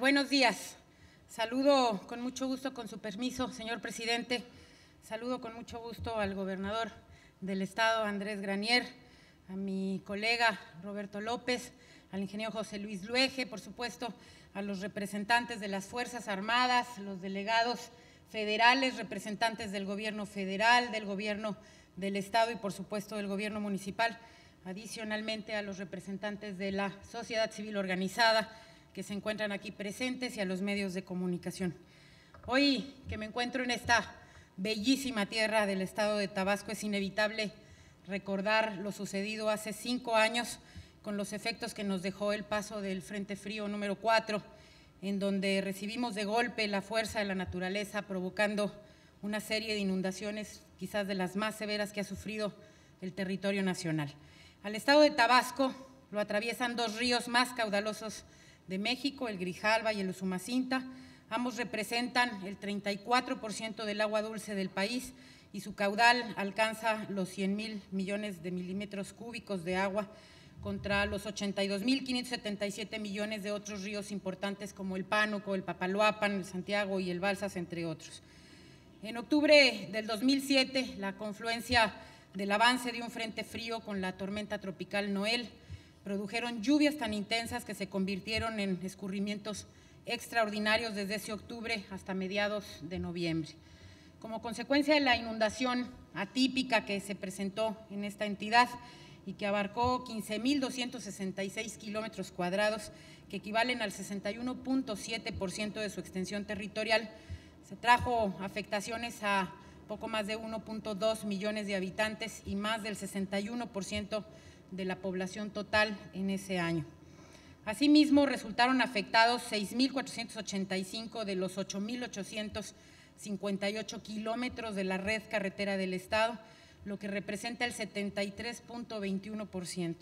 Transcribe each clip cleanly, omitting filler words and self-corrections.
Buenos días. Saludo con mucho gusto, con su permiso, señor presidente. Saludo con mucho gusto al gobernador del Estado, Andrés Granier, a mi colega Roberto López, al ingeniero José Luis Luege, por supuesto, a los representantes de las Fuerzas Armadas, los delegados federales, representantes del gobierno federal, del gobierno del Estado y, por supuesto, del gobierno municipal, adicionalmente a los representantes de la sociedad civil organizada que se encuentran aquí presentes y a los medios de comunicación. Hoy que me encuentro en esta bellísima tierra del Estado de Tabasco, es inevitable recordar lo sucedido hace 5 años con los efectos que nos dejó el paso del Frente Frío número 4, en donde recibimos de golpe la fuerza de la naturaleza, provocando una serie de inundaciones, quizás de las más severas que ha sufrido el territorio nacional. Al Estado de Tabasco lo atraviesan 2 ríos más caudalosos de México, el Grijalva y el Usumacinta. Ambos representan el 34% del agua dulce del país y su caudal alcanza los 100,000 millones de milímetros cúbicos de agua, contra los 82,577 millones de otros ríos importantes como el Pánuco, el Papaloapan, el Santiago y el Balsas, entre otros. En octubre del 2007, la confluencia del avance de un frente frío con la tormenta tropical Noel produjeron lluvias tan intensas que se convirtieron en escurrimientos extraordinarios desde ese octubre hasta mediados de noviembre. Como consecuencia de la inundación atípica que se presentó en esta entidad y que abarcó 15,266 kilómetros cuadrados, que equivalen al 61.7% de su extensión territorial, se trajo afectaciones a poco más de 1.2 millones de habitantes y más del 61% de la población total en ese año. Asimismo, resultaron afectados 6,485 de los 8,858 kilómetros de la red carretera del Estado, lo que representa el 73.21%.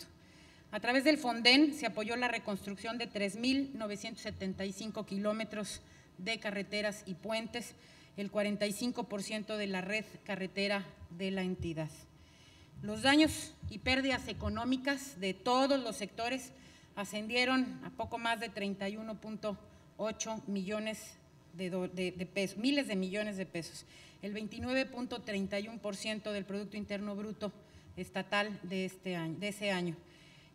A través del Fonden se apoyó la reconstrucción de 3,975 kilómetros de carreteras y puentes, el 45% de la red carretera de la entidad. Los daños y pérdidas económicas de todos los sectores ascendieron a poco más de 31.8 millones de pesos, miles de millones de pesos, el 29.31% del Producto Interno Bruto estatal de ese año.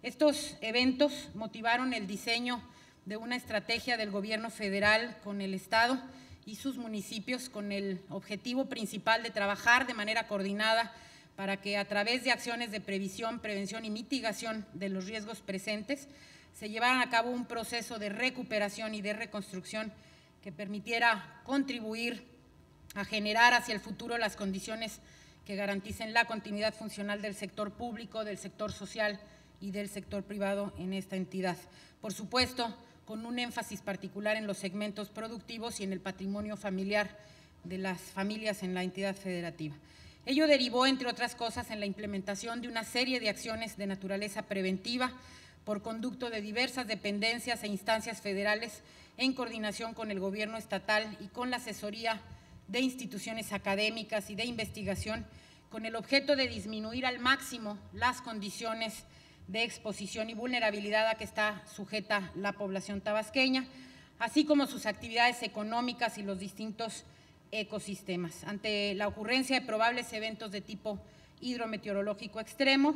Estos eventos motivaron el diseño de una estrategia del gobierno federal con el Estado y sus municipios, con el objetivo principal de trabajar de manera coordinada para que a través de acciones de previsión, prevención y mitigación de los riesgos presentes se llevaran a cabo un proceso de recuperación y de reconstrucción que permitiera contribuir a generar hacia el futuro las condiciones que garanticen la continuidad funcional del sector público, del sector social y del sector privado en esta entidad. Por supuesto, con un énfasis particular en los segmentos productivos y en el patrimonio familiar de las familias en la entidad federativa. Ello derivó, entre otras cosas, en la implementación de una serie de acciones de naturaleza preventiva por conducto de diversas dependencias e instancias federales en coordinación con el gobierno estatal y con la asesoría de instituciones académicas y de investigación, con el objeto de disminuir al máximo las condiciones de exposición y vulnerabilidad a que está sujeta la población tabasqueña, así como sus actividades económicas y los distintos ecosistemas, ante la ocurrencia de probables eventos de tipo hidrometeorológico extremo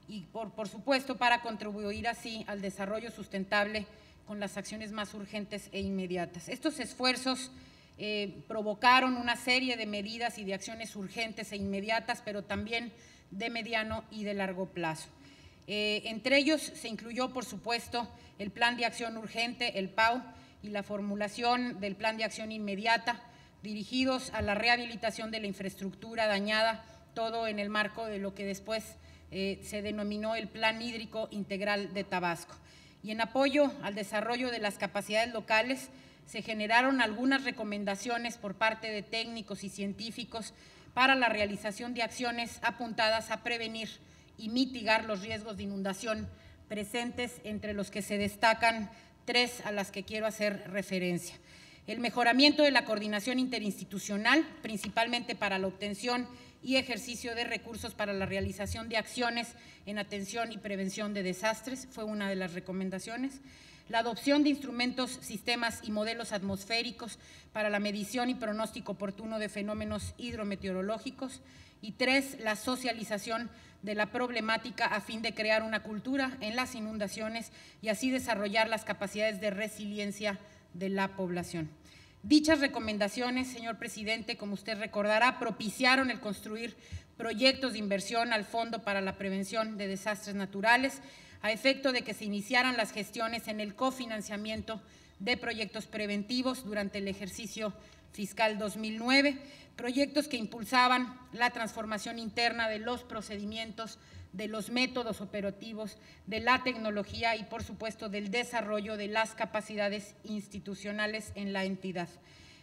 y, por supuesto, para contribuir así al desarrollo sustentable con las acciones más urgentes e inmediatas. Estos esfuerzos provocaron una serie de medidas y de acciones urgentes e inmediatas, pero también de mediano y de largo plazo. Entre ellos se incluyó, por supuesto, el Plan de Acción Urgente, el PAU, y la formulación del Plan de Acción Inmediata, dirigidos a la rehabilitación de la infraestructura dañada, todo en el marco de lo que después se denominó el Plan Hídrico Integral de Tabasco. Y en apoyo al desarrollo de las capacidades locales, se generaron algunas recomendaciones por parte de técnicos y científicos para la realización de acciones apuntadas a prevenir y mitigar los riesgos de inundación presentes, entre los que se destacan 3 a las que quiero hacer referencia. El mejoramiento de la coordinación interinstitucional, principalmente para la obtención y ejercicio de recursos para la realización de acciones en atención y prevención de desastres, fue una de las recomendaciones. la adopción de instrumentos, sistemas y modelos atmosféricos para la medición y pronóstico oportuno de fenómenos hidrometeorológicos, y 3, la socialización de la problemática a fin de crear una cultura en las inundaciones y así desarrollar las capacidades de resiliencia de la población. Dichas recomendaciones, señor presidente, como usted recordará, propiciaron el construir proyectos de inversión al Fondo para la Prevención de Desastres Naturales, a efecto de que se iniciaran las gestiones en el cofinanciamiento de proyectos preventivos durante el ejercicio fiscal 2009, proyectos que impulsaban la transformación interna de los procedimientos, de los métodos operativos, de la tecnología y, por supuesto, del desarrollo de las capacidades institucionales en la entidad.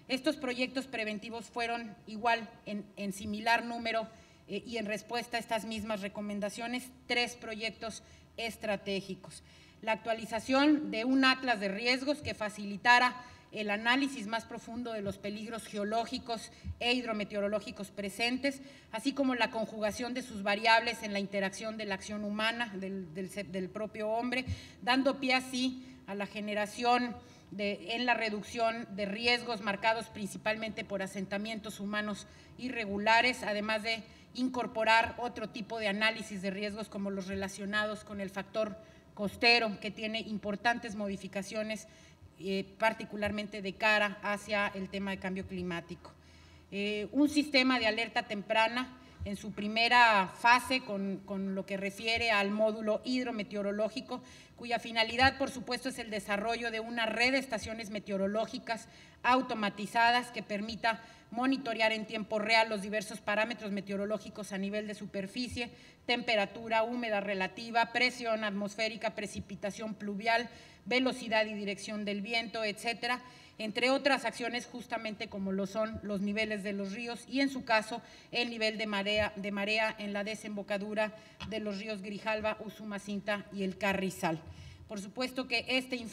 Estos proyectos preventivos fueron igual en similar número y en respuesta a estas mismas recomendaciones, 3 proyectos estratégicos. La actualización de un atlas de riesgos que facilitara el análisis más profundo de los peligros geológicos e hidrometeorológicos presentes, así como la conjugación de sus variables en la interacción de la acción humana del propio hombre, dando pie así a la generación en la reducción de riesgos marcados principalmente por asentamientos humanos irregulares, además de incorporar otro tipo de análisis de riesgos como los relacionados con el factor costero, que tiene importantes modificaciones particularmente de cara hacia el tema de cambio climático. Un sistema de alerta temprana en su primera fase con lo que refiere al módulo hidrometeorológico, cuya finalidad, por supuesto, es el desarrollo de una red de estaciones meteorológicas automatizadas que permita monitorear en tiempo real los diversos parámetros meteorológicos a nivel de superficie, temperatura, humedad relativa, presión atmosférica, precipitación pluvial, velocidad y dirección del viento, etcétera, entre otras acciones justamente como lo son los niveles de los ríos y, en su caso, el nivel de marea en la desembocadura de los ríos Grijalva, Usumacinta y el Carrizal. Por supuesto que este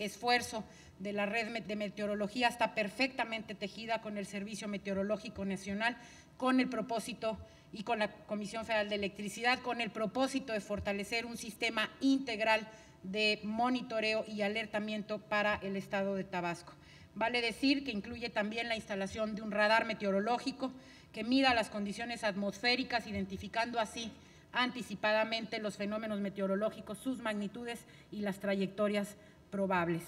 esfuerzo de la red de meteorología está perfectamente tejida con el Servicio Meteorológico Nacional, con el propósito y con la Comisión Federal de Electricidad, con el propósito de fortalecer un sistema integral de monitoreo y alertamiento para el estado de Tabasco. Vale decir que incluye también la instalación de un radar meteorológico que mida las condiciones atmosféricas, identificando así anticipadamente los fenómenos meteorológicos, sus magnitudes y las trayectorias probables.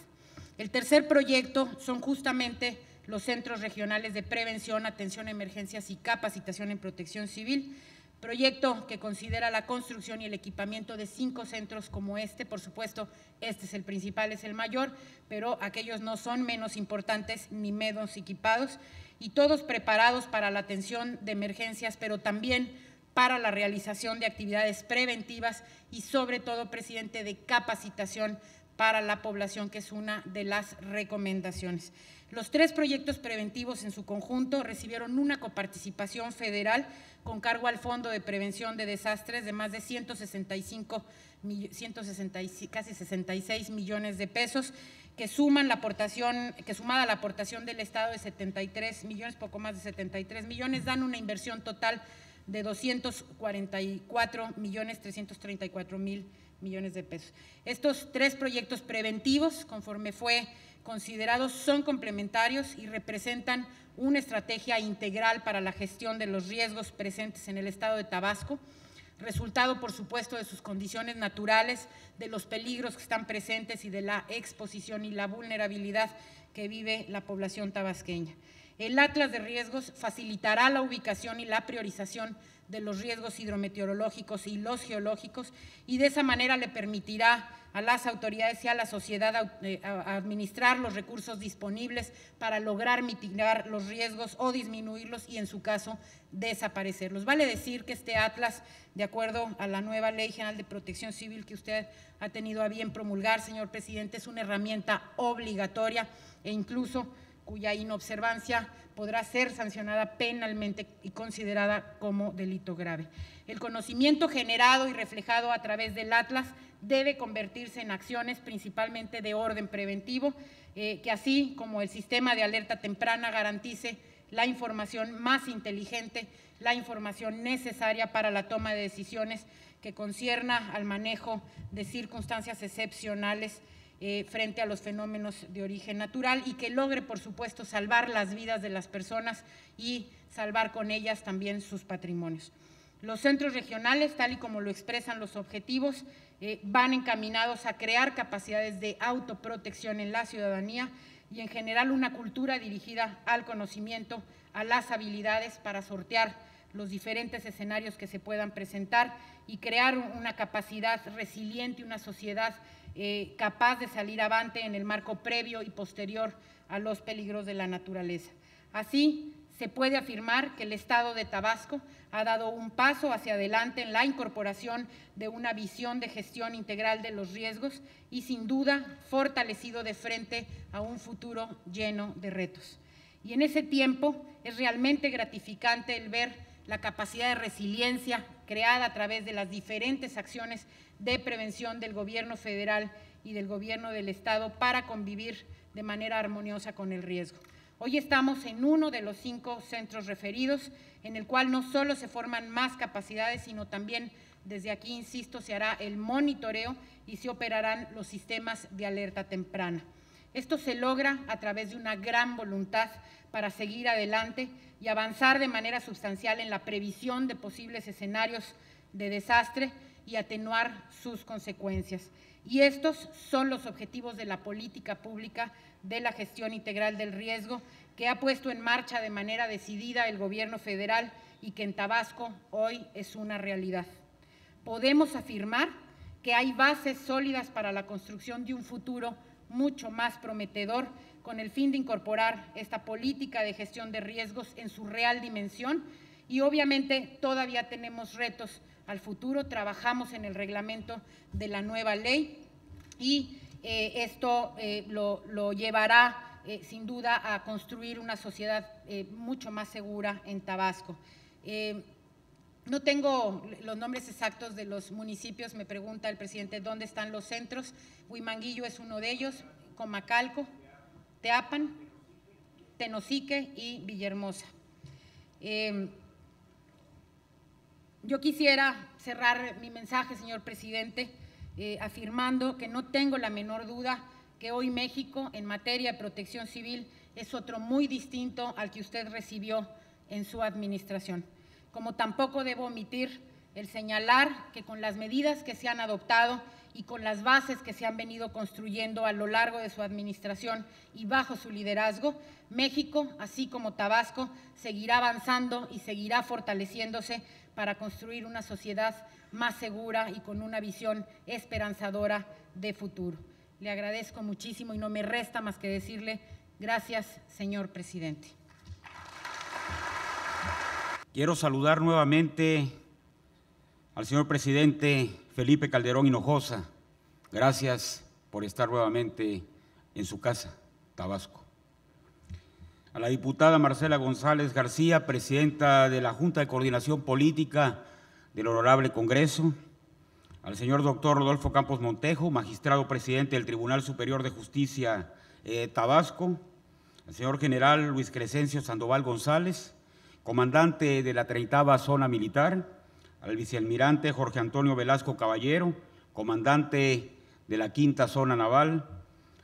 El tercer proyecto son justamente los Centros Regionales de Prevención, Atención a Emergencias y Capacitación en Protección Civil, proyecto que considera la construcción y el equipamiento de 5 centros como este. Por supuesto, este es el principal, es el mayor, pero aquellos no son menos importantes ni menos equipados, y todos preparados para la atención de emergencias, pero también para la realización de actividades preventivas y, sobre todo, presidente, de capacitación para la población, que es una de las recomendaciones. Los 3 proyectos preventivos en su conjunto recibieron una coparticipación federal con cargo al Fondo de Prevención de Desastres de más de casi 66 millones de pesos, que sumada a la aportación del Estado de 73 millones, poco más de 73 millones, dan una inversión total de 244.334.000 millones de pesos. Estos 3 proyectos preventivos, conforme fue considerados, son complementarios y representan una estrategia integral para la gestión de los riesgos presentes en el estado de Tabasco, resultado, por supuesto, de sus condiciones naturales, de los peligros que están presentes y de la exposición y la vulnerabilidad que vive la población tabasqueña. El Atlas de Riesgos facilitará la ubicación y la priorización de los riesgos hidrometeorológicos y los geológicos, y de esa manera le permitirá a las autoridades y a la sociedad administrar los recursos disponibles para lograr mitigar los riesgos o disminuirlos y, en su caso, desaparecerlos. Vale decir que este atlas, de acuerdo a la nueva Ley General de Protección Civil que usted ha tenido a bien promulgar, señor presidente, es una herramienta obligatoria e incluso cuya inobservancia podrá ser sancionada penalmente y considerada como delito grave. El conocimiento generado y reflejado a través del atlas debe convertirse en acciones principalmente de orden preventivo, que así como el sistema de alerta temprana garantice la información más inteligente, la información necesaria para la toma de decisiones que concierna al manejo de circunstancias excepcionales frente a los fenómenos de origen natural y que logre, por supuesto, salvar las vidas de las personas y salvar con ellas también sus patrimonios. Los centros regionales, tal y como lo expresan los objetivos, van encaminados a crear capacidades de autoprotección en la ciudadanía y en general una cultura dirigida al conocimiento, a las habilidades para sortear los diferentes escenarios que se puedan presentar y crear una capacidad resiliente, una sociedad capaz de salir avante en el marco previo y posterior a los peligros de la naturaleza. Así, se puede afirmar que el Estado de Tabasco ha dado un paso hacia adelante en la incorporación de una visión de gestión integral de los riesgos y, sin duda, fortalecido de frente a un futuro lleno de retos. Y en ese tiempo es realmente gratificante el ver la capacidad de resiliencia creada a través de las diferentes acciones de prevención del Gobierno federal y del Gobierno del Estado para convivir de manera armoniosa con el riesgo. Hoy estamos en uno de los 5 centros referidos, en el cual no solo se forman más capacidades, sino también, desde aquí, insisto, se hará el monitoreo y se operarán los sistemas de alerta temprana. Esto se logra a través de una gran voluntad para seguir adelante y avanzar de manera sustancial en la previsión de posibles escenarios de desastre y atenuar sus consecuencias. Y estos son los objetivos de la política pública de la gestión integral del riesgo que ha puesto en marcha de manera decidida el Gobierno federal y que en Tabasco hoy es una realidad. Podemos afirmar que hay bases sólidas para la construcción de un futuro mucho más prometedor con el fin de incorporar esta política de gestión de riesgos en su real dimensión y obviamente todavía tenemos retos al futuro. Trabajamos en el reglamento de la nueva ley y esto lo llevará sin duda a construir una sociedad mucho más segura en Tabasco. No tengo los nombres exactos de los municipios, me pregunta el presidente dónde están los centros. Huimanguillo es uno de ellos, Comacalco, Teapan, Tenosique y Villahermosa. Yo quisiera cerrar mi mensaje, señor presidente, afirmando que no tengo la menor duda que hoy México, en materia de protección civil, es otro muy distinto al que usted recibió en su administración. Como tampoco debo omitir el señalar que con las medidas que se han adoptado y con las bases que se han venido construyendo a lo largo de su administración y bajo su liderazgo, México, así como Tabasco, seguirá avanzando y seguirá fortaleciéndose para construir una sociedad más segura y con una visión esperanzadora de futuro. Le agradezco muchísimo y no me resta más que decirle gracias, señor presidente. Quiero saludar nuevamente al señor presidente Felipe Calderón Hinojosa. Gracias por estar nuevamente en su casa, Tabasco. A la diputada Marcela González García, presidenta de la Junta de Coordinación Política del Honorable Congreso. Al señor doctor Rodolfo Campos Montejo, magistrado presidente del Tribunal Superior de Justicia Tabasco. Al señor general Luis Crescencio Sandoval González, comandante de la 30ª Zona Militar. Al vicealmirante Jorge Antonio Velasco Caballero, comandante de la 5ª Zona Naval.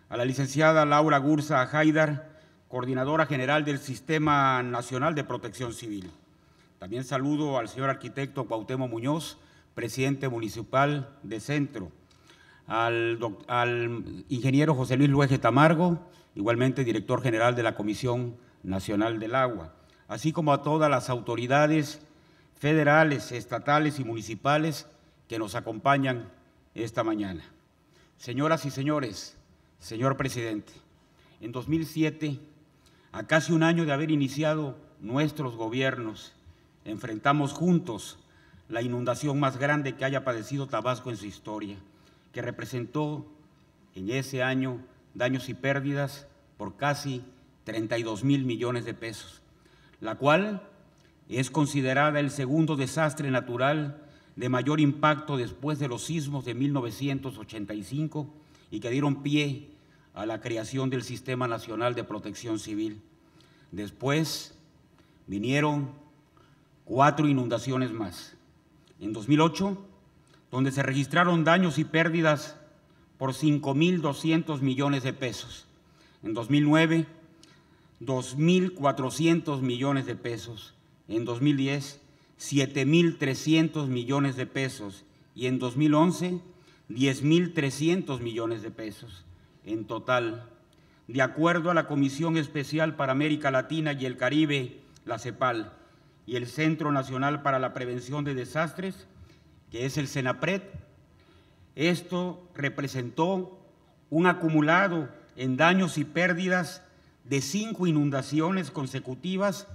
A la licenciada Laura Gursa Haidar, coordinadora general del Sistema Nacional de Protección Civil. También saludo al señor arquitecto Cuauhtémoc Muñoz, presidente municipal de Centro. Al ingeniero José Luis Luege Tamargo, igualmente director general de la Comisión Nacional del Agua, así como a todas las autoridades federales, estatales y municipales que nos acompañan esta mañana. Señoras y señores, señor presidente, en 2007, a casi un año de haber iniciado nuestros gobiernos, enfrentamos juntos la inundación más grande que haya padecido Tabasco en su historia, que representó en ese año daños y pérdidas por casi 32,000 millones de pesos, la cual es considerada el segundo desastre natural de mayor impacto después de los sismos de 1985 y que dieron pie a la creación del Sistema Nacional de Protección Civil. Después vinieron 4 inundaciones más. En 2008, donde se registraron daños y pérdidas por 5.200 millones de pesos. En 2009, 2.400 millones de pesos. En 2010, 7.300 millones de pesos. Y en 2011, 10.300 millones de pesos. En total, de acuerdo a la Comisión Especial para América Latina y el Caribe, la CEPAL, y el Centro Nacional para la Prevención de Desastres, que es el CENAPRED, esto representó un acumulado en daños y pérdidas de 5 inundaciones consecutivas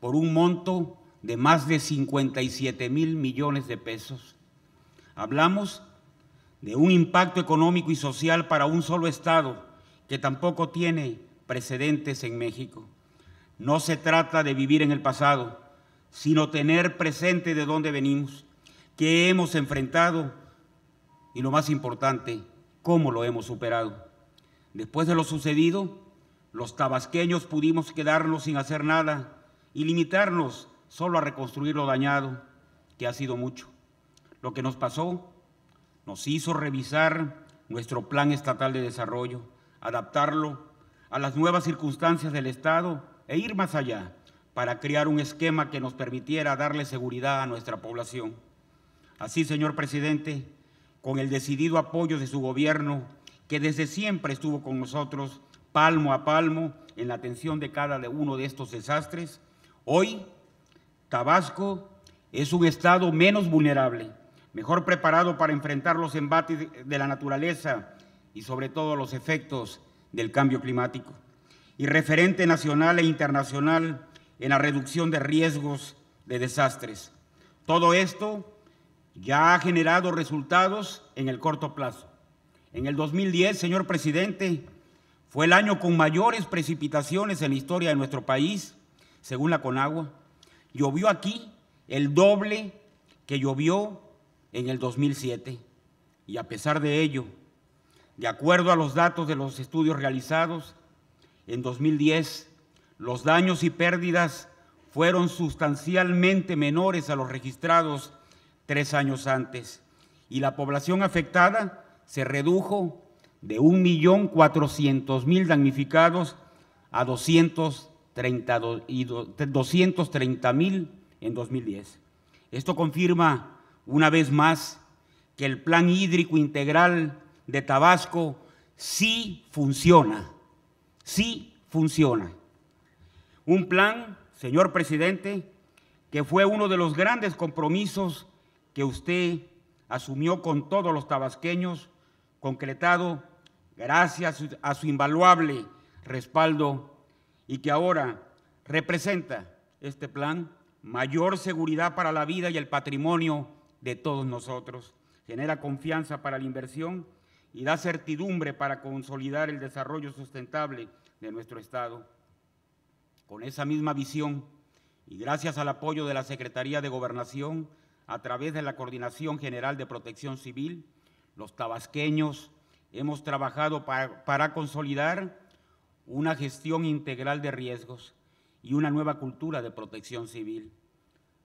por un monto de más de 57.000 millones de pesos. Hablamos de un impacto económico y social para un solo estado que tampoco tiene precedentes en México. No se trata de vivir en el pasado, sino tener presente de dónde venimos, qué hemos enfrentado y, lo más importante, cómo lo hemos superado. Después de lo sucedido, los tabasqueños pudimos quedarnos sin hacer nada y limitarnos solo a reconstruir lo dañado, que ha sido mucho. Lo que nos pasó nos hizo revisar nuestro Plan Estatal de Desarrollo, adaptarlo a las nuevas circunstancias del Estado e ir más allá para crear un esquema que nos permitiera darle seguridad a nuestra población. Así, señor presidente, con el decidido apoyo de su gobierno, que desde siempre estuvo con nosotros palmo a palmo en la atención de cada uno de estos desastres, hoy Tabasco es un estado menos vulnerable, mejor preparado para enfrentar los embates de la naturaleza y sobre todo los efectos del cambio climático, y referente nacional e internacional en la reducción de riesgos de desastres. Todo esto ya ha generado resultados en el corto plazo. En el 2010, señor presidente, fue el año con mayores precipitaciones en la historia de nuestro país, según la Conagua. Llovió aquí el doble que llovió en el 2007. Y a pesar de ello, de acuerdo a los datos de los estudios realizados, en 2010 los daños y pérdidas fueron sustancialmente menores a los registrados 3 años antes, y la población afectada se redujo de 1.400.000 damnificados a 230.000 en 2010. Esto confirma una vez más que el Plan Hídrico Integral de Tabasco sí funciona, sí funciona. Un plan, señor presidente, que fue uno de los grandes compromisos que usted asumió con todos los tabasqueños, concretado gracias a su invaluable respaldo, y que ahora representa este plan mayor seguridad para la vida y el patrimonio de todos nosotros, genera confianza para la inversión y da certidumbre para consolidar el desarrollo sustentable de nuestro Estado. Con esa misma visión y gracias al apoyo de la Secretaría de Gobernación a través de la Coordinación General de Protección Civil, los tabasqueños hemos trabajado para consolidar una gestión integral de riesgos y una nueva cultura de protección civil.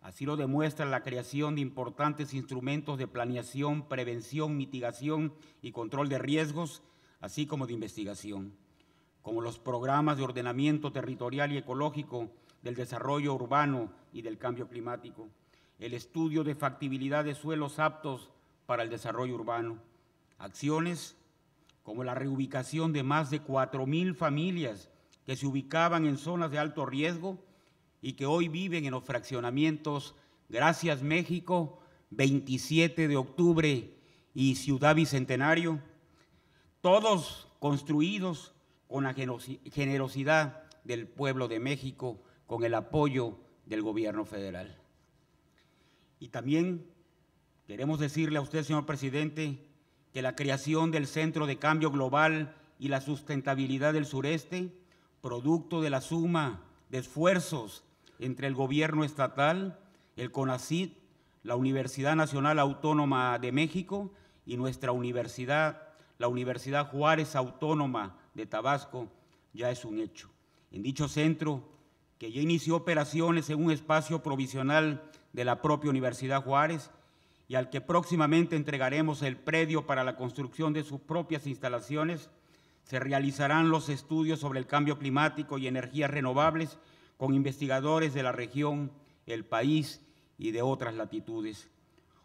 Así lo demuestra la creación de importantes instrumentos de planeación, prevención, mitigación y control de riesgos, así como de investigación, como los programas de ordenamiento territorial y ecológico, del desarrollo urbano y del cambio climático, el estudio de factibilidad de suelos aptos para el desarrollo urbano, acciones como la reubicación de más de 4.000 familias que se ubicaban en zonas de alto riesgo y que hoy viven en los fraccionamientos Gracias México, 27 de octubre y Ciudad Bicentenario, todos construidos con la generosidad del pueblo de México, con el apoyo del gobierno federal. Y también queremos decirle a usted, señor presidente, que la creación del Centro de Cambio Global y la Sustentabilidad del Sureste, producto de la suma de esfuerzos entre el gobierno estatal, el CONACYT, la Universidad Nacional Autónoma de México y nuestra universidad, la Universidad Juárez Autónoma de Tabasco, ya es un hecho. En dicho centro, que ya inició operaciones en un espacio provisional de la propia Universidad Juárez y al que próximamente entregaremos el predio para la construcción de sus propias instalaciones, se realizarán los estudios sobre el cambio climático y energías renovables con investigadores de la región, el país y de otras latitudes.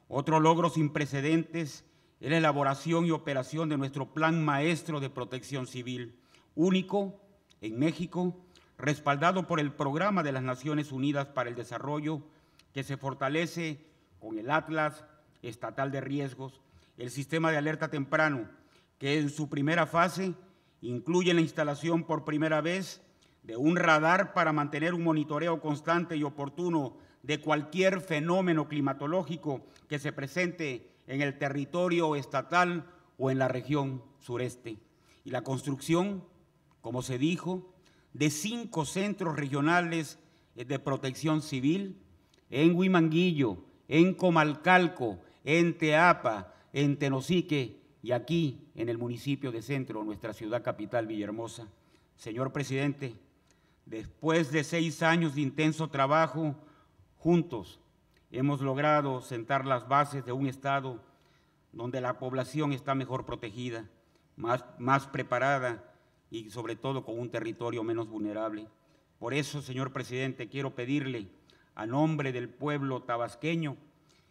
Otro logro sin precedentes es la elaboración y operación de nuestro Plan Maestro de Protección Civil, único en México, respaldado por el Programa de las Naciones Unidas para el Desarrollo, que se fortalece con el Atlas Estatal de Riesgos, el sistema de alerta temprano, que en su primera fase incluye la instalación por primera vez de un radar para mantener un monitoreo constante y oportuno de cualquier fenómeno climatológico que se presente en el territorio estatal o en la región sureste. Y la construcción, como se dijo, de 5 centros regionales de protección civil en Huimanguillo, en Comalcalco, en Teapa, en Tenosique y aquí en el municipio de Centro, nuestra ciudad capital, Villahermosa. Señor presidente, después de 6 años de intenso trabajo, juntos hemos logrado sentar las bases de un Estado donde la población está mejor protegida, más preparada y sobre todo con un territorio menos vulnerable. Por eso, señor presidente, quiero pedirle, a nombre del pueblo tabasqueño,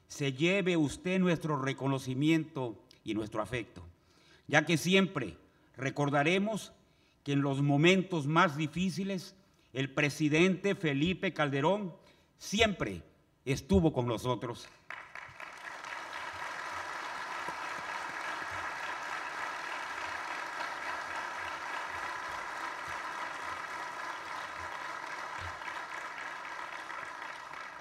se lleve usted nuestro reconocimiento y nuestro afecto, ya que siempre recordaremos que en los momentos más difíciles el presidente Felipe Calderón siempre estuvo con nosotros.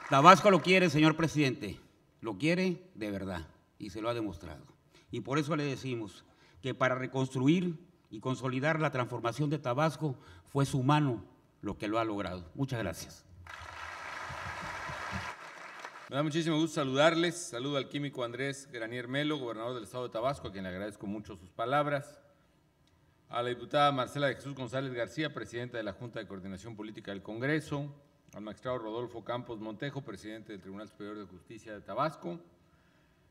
Tabasco lo quiere, señor presidente, lo quiere de verdad y se lo ha demostrado. Y por eso le decimos que para reconstruir y consolidar la transformación de Tabasco fue su mano lo que lo ha logrado. Muchas gracias. Me da muchísimo gusto saludarles. Saludo al químico Andrés Granier Melo, gobernador del estado de Tabasco, a quien le agradezco mucho sus palabras. A la diputada Marcela de Jesús González García, presidenta de la Junta de Coordinación Política del Congreso. Al magistrado Rodolfo Campos Montejo, presidente del Tribunal Superior de Justicia de Tabasco.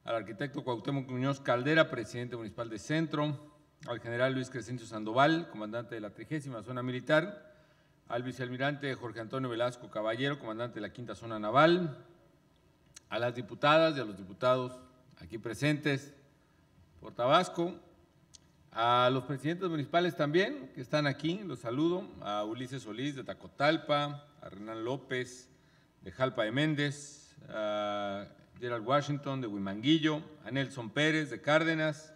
Al arquitecto Cuauhtémoc Muñoz Caldera, presidente municipal de Centro. Al general Luis Crescencio Sandoval, comandante de la 30ª Zona Militar. Al vicealmirante Jorge Antonio Velasco Caballero, comandante de la 5ª Zona Naval. A las diputadas y a los diputados aquí presentes por Tabasco, a los presidentes municipales también que están aquí, los saludo, a Ulises Solís de Tacotalpa, a Renan López de Jalpa de Méndez, a Gerald Washington de Huimanguillo, a Nelson Pérez de Cárdenas,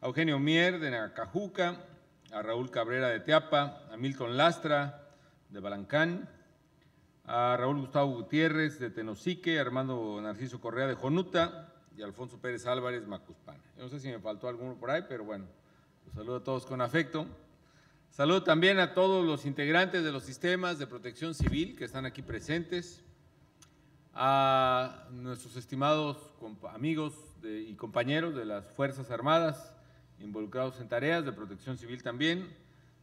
a Eugenio Mier de Nacajuca, a Raúl Cabrera de Teapa, a Milton Lastra de Balancán, a Raúl Gustavo Gutiérrez de Tenosique, a Armando Narciso Correa de Jonuta y a Alfonso Pérez Álvarez Macuspana. Yo no sé si me faltó alguno por ahí, pero bueno, los saludo a todos con afecto. Saludo también a todos los integrantes de los sistemas de protección civil que están aquí presentes, a nuestros estimados amigos y compañeros de las Fuerzas Armadas involucrados en tareas de protección civil también.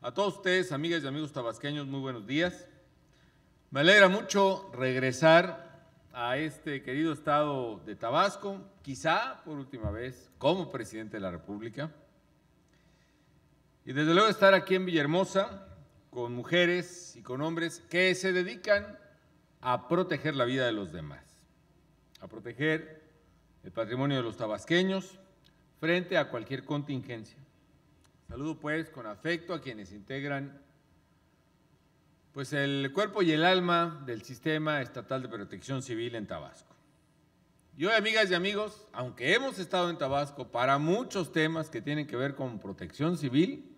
A todos ustedes, amigas y amigos tabasqueños, muy buenos días. Me alegra mucho regresar a este querido estado de Tabasco, quizá por última vez como presidente de la República. Y desde luego estar aquí en Villahermosa con mujeres y con hombres que se dedican a proteger la vida de los demás, a proteger el patrimonio de los tabasqueños frente a cualquier contingencia. Saludo pues con afecto a quienes integran pues el cuerpo y el alma del Sistema Estatal de Protección Civil en Tabasco. Y hoy, amigas y amigos, aunque hemos estado en Tabasco para muchos temas que tienen que ver con protección civil,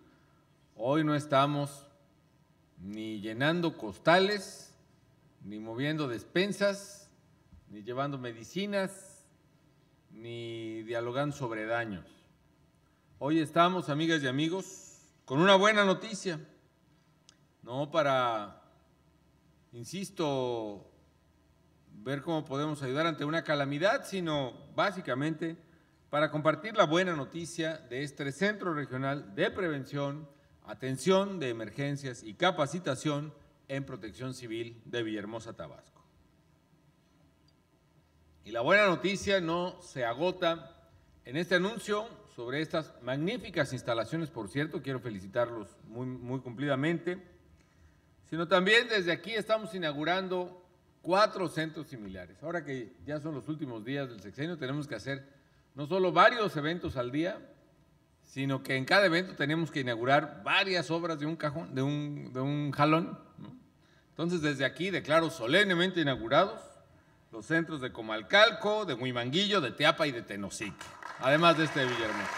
hoy no estamos ni llenando costales, ni moviendo despensas, ni llevando medicinas, ni dialogando sobre daños. Hoy estamos, amigas y amigos, con una buena noticia. No para, insisto, ver cómo podemos ayudar ante una calamidad, sino básicamente para compartir la buena noticia de este Centro Regional de Prevención, Atención de Emergencias y Capacitación en Protección Civil de Villahermosa, Tabasco. Y la buena noticia no se agota en este anuncio sobre estas magníficas instalaciones, por cierto, quiero felicitarlos muy cumplidamente, sino también desde aquí estamos inaugurando 4 centros similares. Ahora que ya son los últimos días del sexenio, tenemos que hacer no solo varios eventos al día, sino que en cada evento tenemos que inaugurar varias obras de un cajón, de un jalón, ¿no? Entonces, desde aquí declaro solemnemente inaugurados los centros de Comalcalco, de Huimanguillo, de Teapa y de Tenosique, además de este de Villahermosa.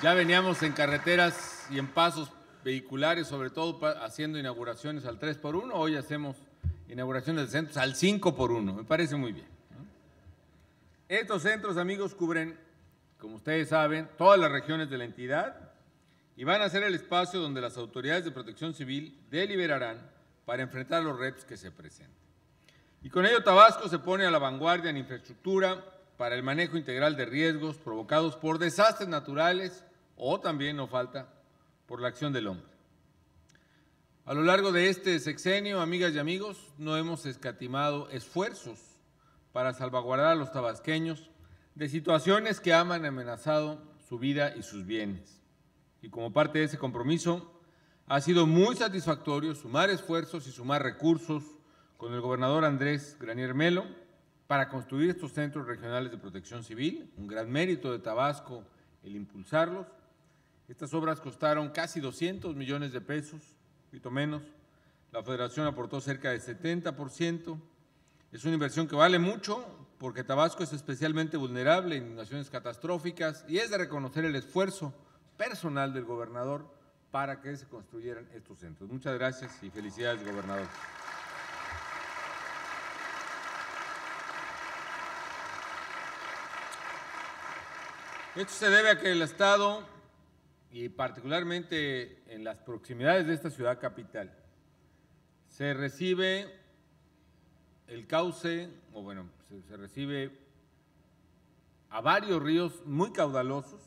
Ya veníamos en carreteras y en pasos vehiculares, sobre todo haciendo inauguraciones al 3x1, hoy hacemos inauguraciones de centros al 5x1, me parece muy bien, ¿no? Estos centros, amigos, cubren, como ustedes saben, todas las regiones de la entidad y van a ser el espacio donde las autoridades de protección civil deliberarán para enfrentar los retos que se presenten. Y con ello Tabasco se pone a la vanguardia en infraestructura para el manejo integral de riesgos provocados por desastres naturales o también, no falta, por la acción del hombre. A lo largo de este sexenio, amigas y amigos, no hemos escatimado esfuerzos para salvaguardar a los tabasqueños de situaciones que han amenazado su vida y sus bienes. Y como parte de ese compromiso, ha sido muy satisfactorio sumar esfuerzos y sumar recursos con el gobernador Andrés Granier Melo para construir estos centros regionales de protección civil, un gran mérito de Tabasco el impulsarlos. Estas obras costaron casi 200 millones de pesos, un poquito menos. La Federación aportó cerca del 70%. Es una inversión que vale mucho porque Tabasco es especialmente vulnerable en inundaciones catastróficas y es de reconocer el esfuerzo personal del gobernador para que se construyeran estos centros. Muchas gracias y felicidades, gobernador. Esto se debe a que el Estado, y particularmente en las proximidades de esta ciudad capital, se recibe el cauce, o bueno, se recibe a varios ríos muy caudalosos,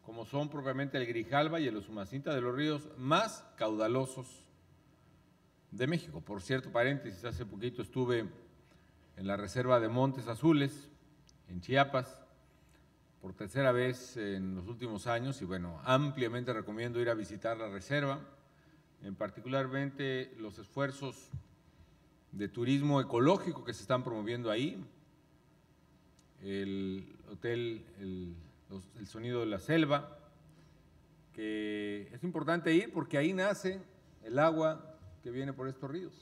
como son propiamente el Grijalva y el Usumacinta, de los ríos más caudalosos de México. Por cierto, paréntesis, hace poquito estuve en la reserva de Montes Azules, en Chiapas, por tercera vez en los últimos años, y bueno, ampliamente recomiendo ir a visitar la reserva, en particularmente los esfuerzos de turismo ecológico que se están promoviendo ahí, el hotel El Sonido de la Selva, que es importante ir porque ahí nace el agua que viene por estos ríos.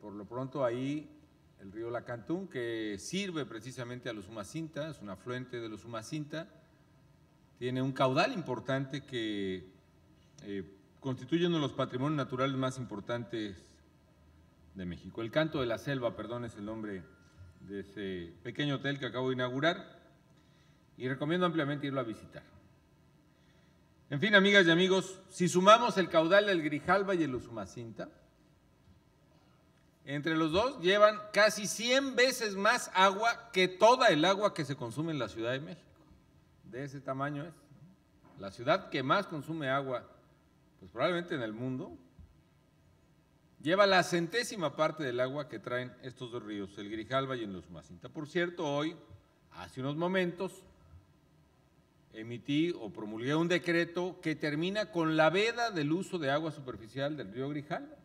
Por lo pronto ahí el río Lacantún, que sirve precisamente a los Usumacinta, es un afluente de los Usumacinta, tiene un caudal importante que constituye uno de los patrimonios naturales más importantes de México. El Canto de la Selva, perdón, es el nombre de ese pequeño hotel que acabo de inaugurar y recomiendo ampliamente irlo a visitar. En fin, amigas y amigos, si sumamos el caudal del Grijalva y el Usumacinta, entre los dos llevan casi 100 veces más agua que toda el agua que se consume en la Ciudad de México. De ese tamaño es. La ciudad que más consume agua, pues probablemente en el mundo, lleva la 100ª parte del agua que traen estos dos ríos, el Grijalva y el Usumacinta. Por cierto, hoy, hace unos momentos, emití o promulgué un decreto que termina con la veda del uso de agua superficial del río Grijalva.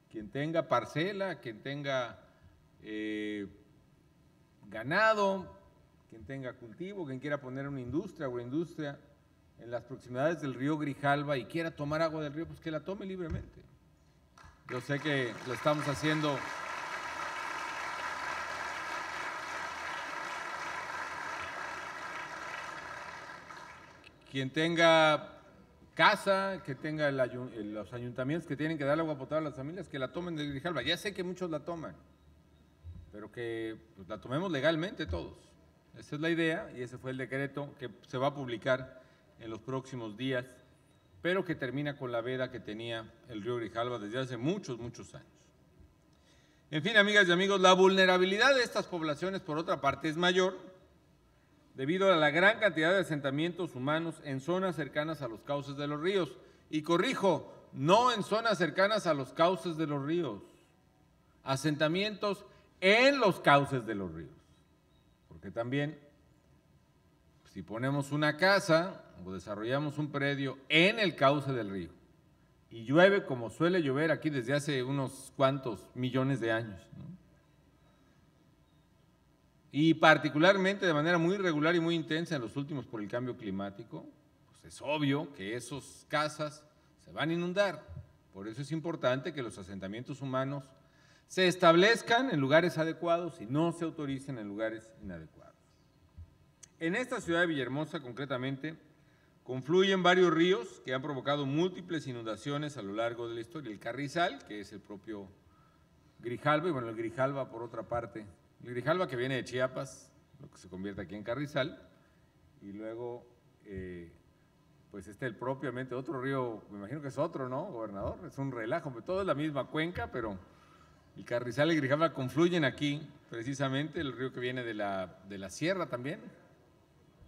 Quien tenga parcela, quien tenga ganado, quien tenga cultivo, quien quiera poner una industria, agroindustria en las proximidades del río Grijalva y quiera tomar agua del río, pues que la tome libremente. Yo sé que lo estamos haciendo quien tenga casa, que tenga los ayuntamientos que tienen que dar agua potable a las familias, que la tomen del Grijalva. Ya sé que muchos la toman, pero que pues, la tomemos legalmente todos. Esa es la idea y ese fue el decreto que se va a publicar en los próximos días, pero que termina con la veda que tenía el río Grijalva desde hace muchos años. En fin, amigas y amigos, la vulnerabilidad de estas poblaciones, por otra parte, es mayor debido a la gran cantidad de asentamientos humanos en zonas cercanas a los cauces de los ríos. Y corrijo, no en zonas cercanas a los cauces de los ríos, asentamientos en los cauces de los ríos. Porque también, si ponemos una casa o desarrollamos un predio en el cauce del río y llueve como suele llover aquí desde hace unos cuantos millones de años, ¿no? Y particularmente de manera muy regular y muy intensa en los últimos por el cambio climático, pues es obvio que esas casas se van a inundar. Por eso es importante que los asentamientos humanos se establezcan en lugares adecuados y no se autoricen en lugares inadecuados. En esta ciudad de Villahermosa, concretamente, confluyen varios ríos que han provocado múltiples inundaciones a lo largo de la historia. El Carrizal, que es el propio Grijalva, y bueno, el Grijalva por otra parte, el Grijalva que viene de Chiapas, lo que se convierte aquí en Carrizal, y luego pues el propiamente otro río, me imagino que es otro, ¿no, gobernador? Es un relajo, todo es la misma cuenca, pero el Carrizal y el Grijalva confluyen aquí, precisamente, el río que viene de la sierra también,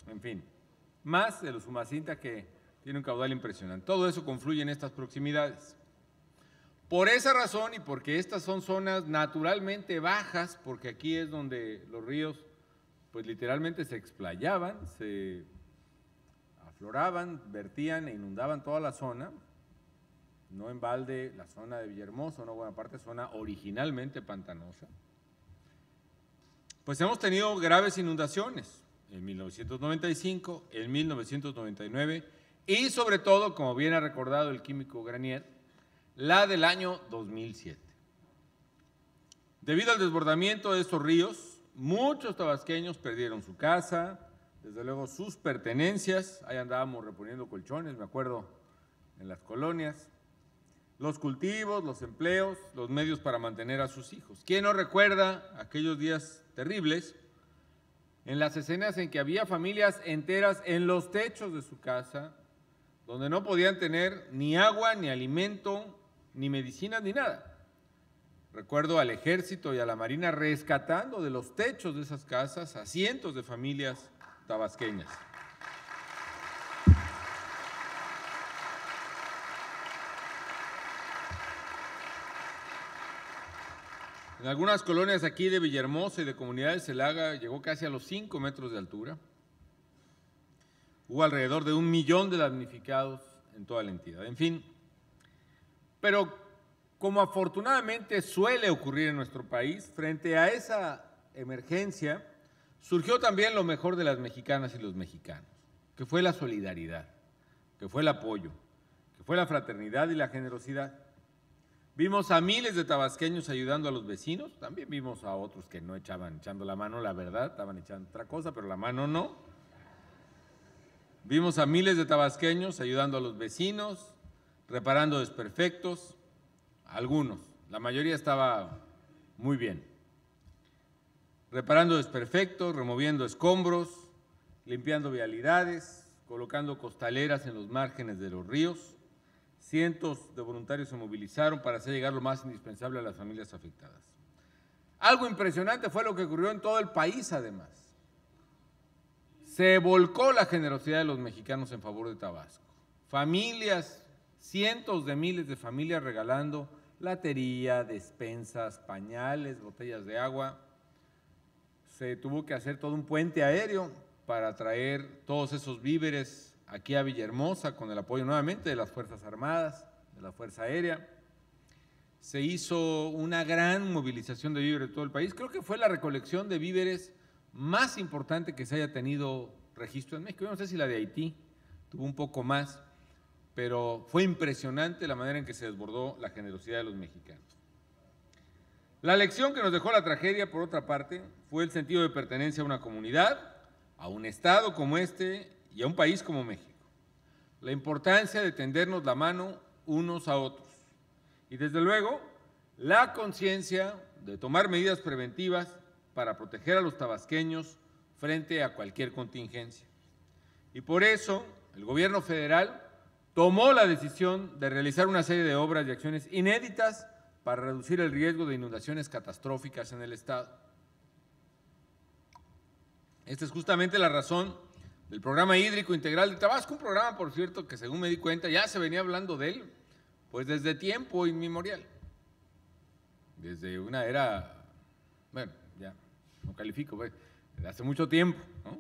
en fin, más el Usumacinta que tiene un caudal impresionante. Todo eso confluye en estas proximidades. Por esa razón y porque estas son zonas naturalmente bajas, porque aquí es donde los ríos pues literalmente se explayaban, se afloraban, vertían e inundaban toda la zona, no en balde la zona de Villahermosa, una buena parte zona originalmente pantanosa, pues hemos tenido graves inundaciones en 1995, en 1999 y sobre todo, como bien ha recordado el químico Granier, la del año 2007. Debido al desbordamiento de estos ríos, muchos tabasqueños perdieron su casa, desde luego sus pertenencias, ahí andábamos reponiendo colchones, me acuerdo, en las colonias, los cultivos, los empleos, los medios para mantener a sus hijos. ¿Quién no recuerda aquellos días terribles en las escenas en que había familias enteras en los techos de su casa, donde no podían tener ni agua, ni alimento, ni medicinas, ni nada? Recuerdo al Ejército y a la Marina rescatando de los techos de esas casas a cientos de familias tabasqueñas. En algunas colonias aquí de Villahermosa y de comunidades el agua llegó casi a los 5 metros de altura. Hubo alrededor de 1 millón de damnificados en toda la entidad. En fin, pero como afortunadamente suele ocurrir en nuestro país, frente a esa emergencia surgió también lo mejor de las mexicanas y los mexicanos, que fue la solidaridad, que fue el apoyo, que fue la fraternidad y la generosidad. Vimos a miles de tabasqueños ayudando a los vecinos, también vimos a otros que no estaban echando la mano, la verdad, estaban echando otra cosa, pero la mano no. Vimos a miles de tabasqueños ayudando a los vecinos, reparando desperfectos, algunos, la mayoría estaba muy bien. Reparando desperfectos, removiendo escombros, limpiando vialidades, colocando costaleras en los márgenes de los ríos. Cientos de voluntarios se movilizaron para hacer llegar lo más indispensable a las familias afectadas. Algo impresionante fue lo que ocurrió en todo el país, además. Se volcó la generosidad de los mexicanos en favor de Tabasco. Familias, cientos de miles de familias regalando latería, despensas, pañales, botellas de agua. Se tuvo que hacer todo un puente aéreo para traer todos esos víveres aquí a Villahermosa con el apoyo nuevamente de las Fuerzas Armadas, de la Fuerza Aérea. Se hizo una gran movilización de víveres de todo el país. Creo que fue la recolección de víveres más importante que se haya tenido registro en México. Yo no sé si la de Haití tuvo un poco más, pero fue impresionante la manera en que se desbordó la generosidad de los mexicanos. La lección que nos dejó la tragedia, por otra parte, fue el sentido de pertenencia a una comunidad, a un estado como este y a un país como México. La importancia de tendernos la mano unos a otros. Y desde luego, la conciencia de tomar medidas preventivas para proteger a los tabasqueños frente a cualquier contingencia. Y por eso, el gobierno federal tomó la decisión de realizar una serie de obras y acciones inéditas para reducir el riesgo de inundaciones catastróficas en el estado. Esta es justamente la razón del Programa Hídrico Integral de Tabasco, un programa, por cierto, que según me di cuenta ya se venía hablando de él, pues desde tiempo inmemorial, desde una era, bueno, ya no califico, pues, desde hace mucho tiempo, ¿no?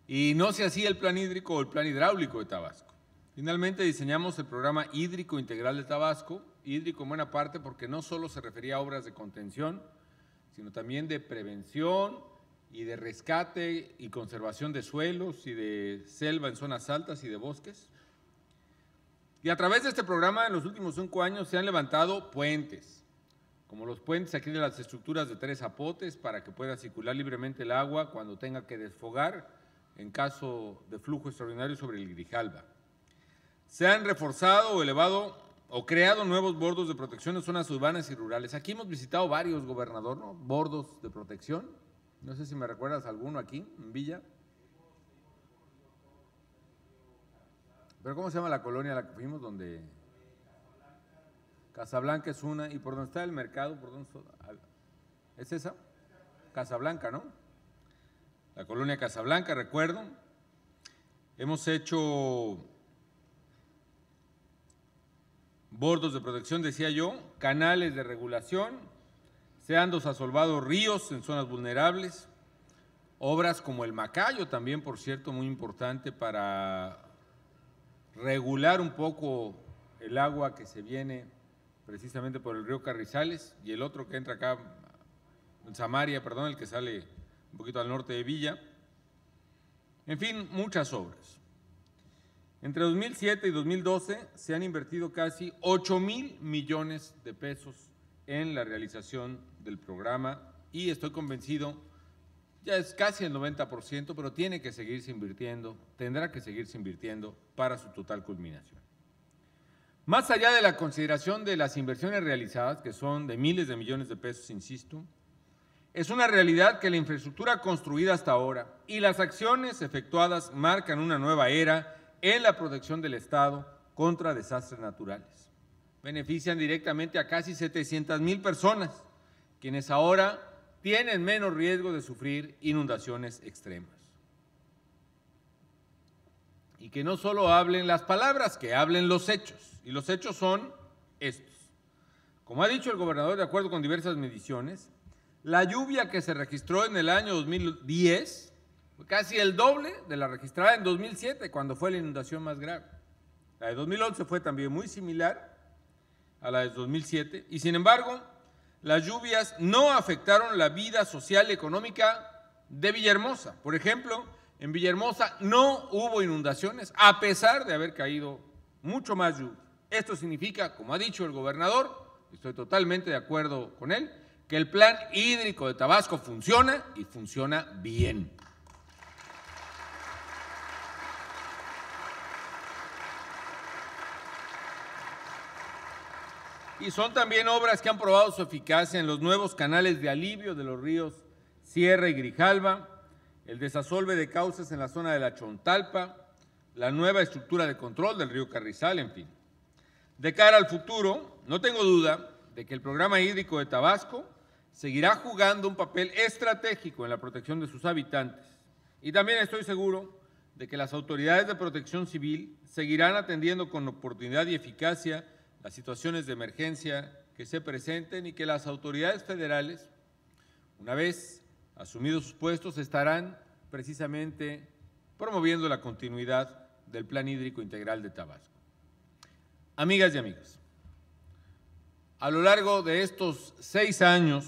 Y no se hacía el plan hídrico o el plan hidráulico de Tabasco. Finalmente diseñamos el Programa Hídrico Integral de Tabasco, hídrico en buena parte porque no solo se refería a obras de contención, sino también de prevención y de rescate y conservación de suelos y de selva en zonas altas y de bosques. Y a través de este programa, en los últimos 5 años, se han levantado puentes, como los puentes aquí de las estructuras de 3 zapotes, para que pueda circular libremente el agua cuando tenga que desfogar en caso de flujo extraordinario sobre el Grijalva. Se han reforzado o elevado o creado nuevos bordos de protección en zonas urbanas y rurales. Aquí hemos visitado varios, gobernador, ¿no? Bordos de protección. No sé si me recuerdas alguno aquí, en Villa. ¿Pero cómo se llama la colonia a la que fuimos? Donde Casablanca es una. ¿Y por dónde está el mercado? ¿Por dónde es esa? Casablanca, ¿no? La colonia Casablanca, recuerdo. Hemos hecho bordos de protección, decía yo, canales de regulación, se han desasolvado ríos en zonas vulnerables, obras como el Macayo también, por cierto, muy importante para regular un poco el agua que se viene precisamente por el río Carrizales, y el otro que entra acá, en Samaria, perdón, el que sale un poquito al norte de Villa. En fin, muchas obras. Entre 2007 y 2012 se han invertido casi 8,000 millones de pesos en la realización del programa y estoy convencido, ya es casi el 90%, pero tiene que seguirse invirtiendo, tendrá que seguirse invirtiendo para su total culminación. Más allá de la consideración de las inversiones realizadas, que son de miles de millones de pesos, insisto, es una realidad que la infraestructura construida hasta ahora y las acciones efectuadas marcan una nueva era en la protección del Estado contra desastres naturales. Benefician directamente a casi 700,000 personas, quienes ahora tienen menos riesgo de sufrir inundaciones extremas. Y que no solo hablen las palabras, que hablen los hechos. Y los hechos son estos. Como ha dicho el gobernador, de acuerdo con diversas mediciones, la lluvia que se registró en el año 2010 fue casi el doble de la registrada en 2007, cuando fue la inundación más grave. La de 2011 fue también muy similar a la de 2007, y sin embargo, las lluvias no afectaron la vida social y económica de Villahermosa. Por ejemplo, en Villahermosa no hubo inundaciones, a pesar de haber caído mucho más lluvia. Esto significa, como ha dicho el gobernador, estoy totalmente de acuerdo con él, que el plan hídrico de Tabasco funciona y funciona bien. Y son también obras que han probado su eficacia en los nuevos canales de alivio de los ríos Sierra y Grijalva, el desasolve de cauces en la zona de la Chontalpa, la nueva estructura de control del río Carrizal, en fin. De cara al futuro, no tengo duda de que el programa hídrico de Tabasco seguirá jugando un papel estratégico en la protección de sus habitantes. Y también estoy seguro de que las autoridades de protección civil seguirán atendiendo con oportunidad y eficacia las situaciones de emergencia que se presenten y que las autoridades federales, una vez asumidos sus puestos, estarán precisamente promoviendo la continuidad del Plan Hídrico Integral de Tabasco. Amigas y amigos, a lo largo de estos 6 años,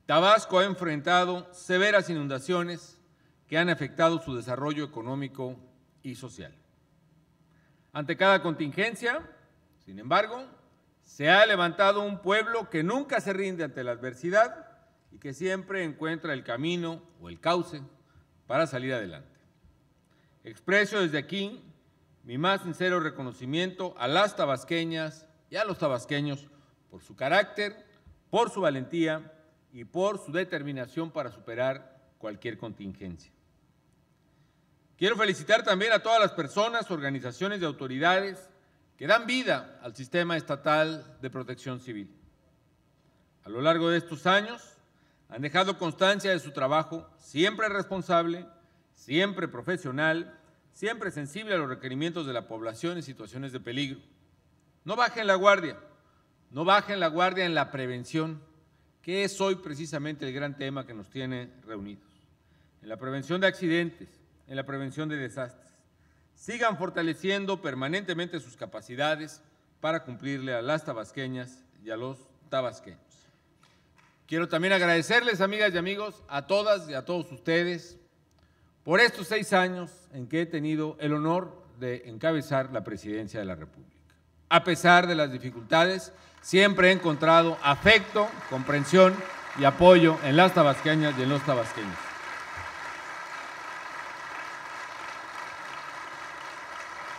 Tabasco ha enfrentado severas inundaciones que han afectado su desarrollo económico y social. Ante cada contingencia, sin embargo, se ha levantado un pueblo que nunca se rinde ante la adversidad y que siempre encuentra el camino o el cauce para salir adelante. Expreso desde aquí mi más sincero reconocimiento a las tabasqueñas y a los tabasqueños por su carácter, por su valentía y por su determinación para superar cualquier contingencia. Quiero felicitar también a todas las personas, organizaciones y autoridades que dan vida al sistema estatal de protección civil. A lo largo de estos años han dejado constancia de su trabajo, siempre responsable, siempre profesional, siempre sensible a los requerimientos de la población en situaciones de peligro. No bajen la guardia, no bajen la guardia en la prevención, que es hoy precisamente el gran tema que nos tiene reunidos. En la prevención de accidentes, en la prevención de desastres. Sigan fortaleciendo permanentemente sus capacidades para cumplirle a las tabasqueñas y a los tabasqueños. Quiero también agradecerles, amigas y amigos, a todas y a todos ustedes por estos 6 años en que he tenido el honor de encabezar la presidencia de la República. A pesar de las dificultades, siempre he encontrado afecto, comprensión y apoyo en las tabasqueñas y en los tabasqueños.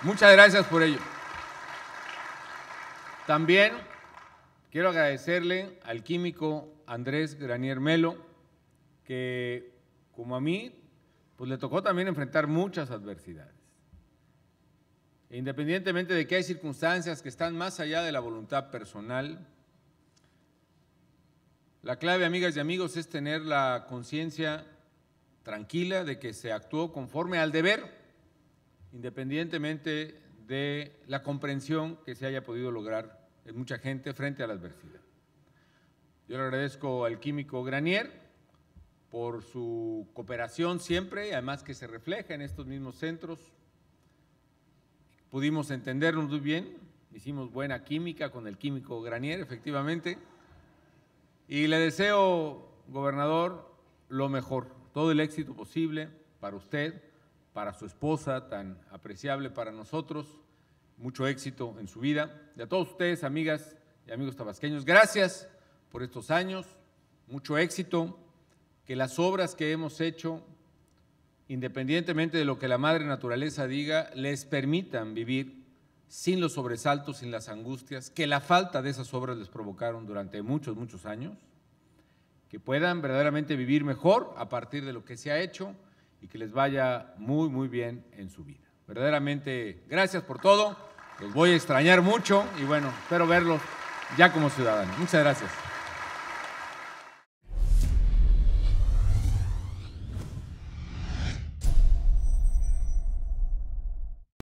Muchas gracias por ello. También quiero agradecerle al químico Andrés Granier Melo, que como a mí, pues le tocó también enfrentar muchas adversidades. E independientemente de que hay circunstancias que están más allá de la voluntad personal, la clave, amigas y amigos, es tener la conciencia tranquila de que se actuó conforme al deber, independientemente de la comprensión que se haya podido lograr en mucha gente frente a la adversidad. Yo le agradezco al químico Granier por su cooperación siempre, y además que se refleja en estos mismos centros. Pudimos entendernos muy bien, hicimos buena química con el químico Granier, efectivamente, y le deseo, gobernador, lo mejor, todo el éxito posible para usted, para su esposa, tan apreciable para nosotros, mucho éxito en su vida. Y a todos ustedes, amigas y amigos tabasqueños, gracias por estos años, mucho éxito, que las obras que hemos hecho, independientemente de lo que la madre naturaleza diga, les permitan vivir sin los sobresaltos, sin las angustias que la falta de esas obras les provocaron durante muchos, muchos años, que puedan verdaderamente vivir mejor a partir de lo que se ha hecho y que les vaya muy, muy bien en su vida. Verdaderamente, gracias por todo, los voy a extrañar mucho y bueno, espero verlos ya como ciudadanos. Muchas gracias.